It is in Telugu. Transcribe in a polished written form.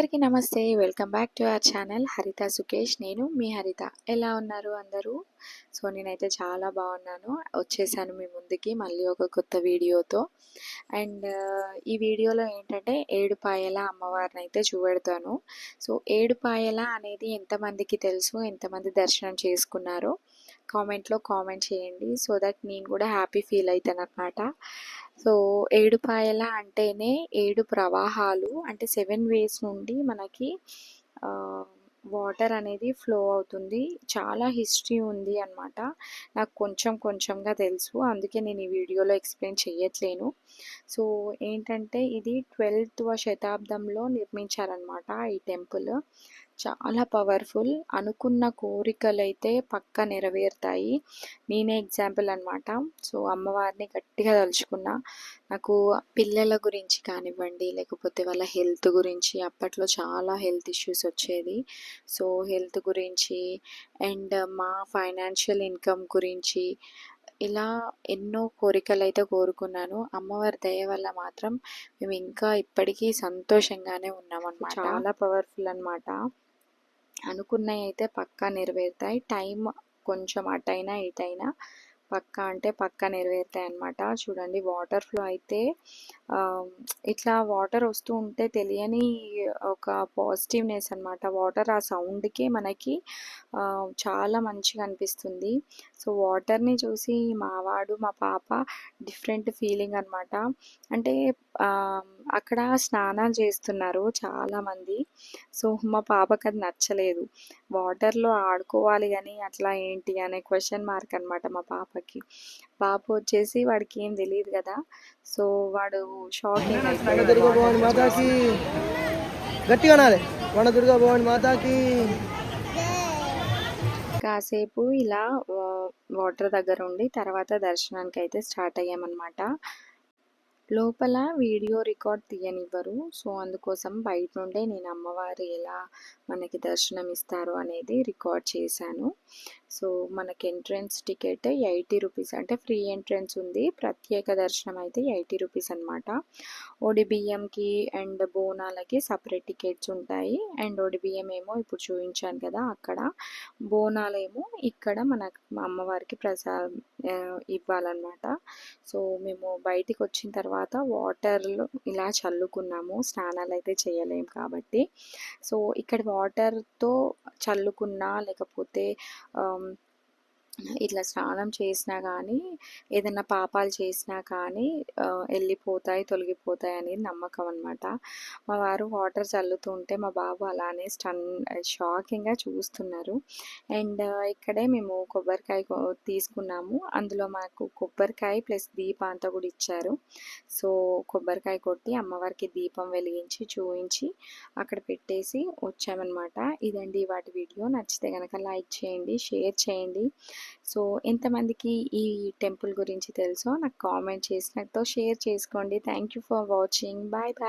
అందరికీ నమస్తే. Welcome back to our channel హరిత సుకేష్. నేను మీ హరిత. ఎలా ఉన్నారు అందరూ? నేనైతే చాలా బాగున్నాను. వచ్చేసాను మీ ముందుకి మళ్ళీ ఒక కొత్త వీడియోతో. అండ్ ఈ వీడియోలో ఏంటంటే ఏడుపాయల అమ్మవారిని అయితే చూపెడతాను. ఏడుపాయల అనేది ఎంతమందికి తెలుసు, ఎంతమంది దర్శనం చేసుకున్నారో కామెంట్లో కామెంట్ చేయండి. సో దట్ నేను కూడా హ్యాపీ ఫీల్ అవుతాను అనమాట. ఏడుపాయల అంటేనే 7 ప్రవాహాలు, అంటే 7 వేస్ నుండి మనకి వాటర్ అనేది ఫ్లో అవుతుంది. చాలా హిస్టరీ ఉంది అనమాట. నాకు కొంచెంగా తెలుసు, అందుకే నేను ఈ వీడియోలో ఎక్స్ప్లెయిన్ చేయట్లేను. ఏంటంటే ఇది 12వ శతాబ్దంలో నిర్మించారనమాట ఈ టెంపుల్. చాలా పవర్ఫుల్. అనుకున్న కోరికలు అయితే పక్కా నెరవేరుతాయి. నేనే ఎగ్జాంపుల్ అనమాట. అమ్మవారిని గట్టిగా తలుచుకున్నా. నాకు పిల్లల గురించి కానివ్వండి, లేకపోతే వాళ్ళ హెల్త్ గురించి, అప్పట్లో చాలా హెల్త్ ఇష్యూస్ వచ్చేది. హెల్త్ గురించి అండ్ మా ఫైనాన్షియల్ ఇన్కమ్ గురించి ఇలా ఎన్నో కోరికలు అయితే కోరుకున్నాను. అమ్మవారి దయ వల్ల మాత్రం మేము ఇంకా ఇప్పటికీ సంతోషంగానే ఉన్నామన్నమాట. చాలా పవర్ఫుల్ అనమాట. అనుకున్నవి అయితే పక్కా నెరవేరుతాయి. టైం కొంచెం అటైనా ఇటైనా పక్కా అంటే పక్కా నెరవేరుతాయి అన్నమాట. చూడండి, వాటర్ ఫ్లో అయితే ఇట్లా వాటర్ వస్తూ ఉంటే తెలియని ఒక పాజిటివ్నెస్ అనమాట. వాటర్ ఆ సౌండ్కే మనకి చాలా మంచిగా అనిపిస్తుంది. వాటర్ని చూసి మా పాప డిఫరెంట్ ఫీలింగ్ అనమాట. అంటే అక్కడ స్నానాలు చేస్తున్నారు చాలామంది. మా పాపకి అది నచ్చలేదు. వాటర్లో ఆడుకోవాలి కానీ అట్లా ఏంటి అనే క్వశ్చన్ మార్క్ అనమాట మా పాపకి. బాబు వచ్చేసి వాడికి ఏం తెలియదు కదా, వాడు షాకింగ్ కాసేపు ఇలా వాటర్ దగ్గర ఉండి తర్వాత దర్శనానికి అయితే స్టార్ట్ అయ్యామన్నమాట. లోపల వీడియో రికార్డ్ తీయనివ్వరు. అందుకోసం బయట నుండే నేను అమ్మవారు ఎలా మనకి దర్శనం ఇస్తారు అనేది రికార్డ్ చేశాను. మనకి ఎంట్రన్స్ టికెట్ 80 రూపీస్, అంటే ఫ్రీ ఎంట్రన్స్ ఉంది. ప్రత్యేక దర్శనం అయితే 80 రూపీస్ అనమాట. బియ్యంకి అండ్ బోనాలకి సపరేట్ టికెట్స్ ఉంటాయి. అండ్ బియ్యం ఏమో ఇప్పుడు చూపించాను కదా అక్కడ, బోనాలేమో ఇక్కడ మా అమ్మవారికి ప్రసాదం ఇవ్వాలన్నమాట. మేము బయటికి వచ్చిన తర్వాత వాటర్లో ఇలా చల్లుకున్నాము. స్నానాలు అయితే చేయలేము కాబట్టి. ఇక్కడ వాటర్తో చల్లుకున్నా లేకపోతే ఇట్లా స్నానం చేసినా కానీ, ఏదైనా పాపాలు చేసినా కానీ వెళ్ళిపోతాయి, తొలగిపోతాయి అనేది నమ్మకం అనమాట. మా వారు వాటర్ చల్లుతూ ఉంటే మా బాబు అలానే షాకింగ్గా చూస్తున్నారు. అండ్ ఇక్కడే మేము కొబ్బరికాయ తీసుకున్నాము. అందులో మాకు కొబ్బరికాయ ప్లస్ దీపాంతా కూడా ఇచ్చారు. కొబ్బరికాయ కొట్టి అమ్మవారికి దీపం వెలిగించి చూపించి అక్కడ పెట్టేసి వచ్చామన్నమాట. ఇదండి వాటి వీడియో. నచ్చితే కనుక లైక్ చేయండి, షేర్ చేయండి. ఎంతమందికి ఈ టెంపుల్ గురించి తెలుసో నాకు కామెంట్ చేసి నాతో షేర్ చేసుకోండి. Thank you for watching. Bye bye.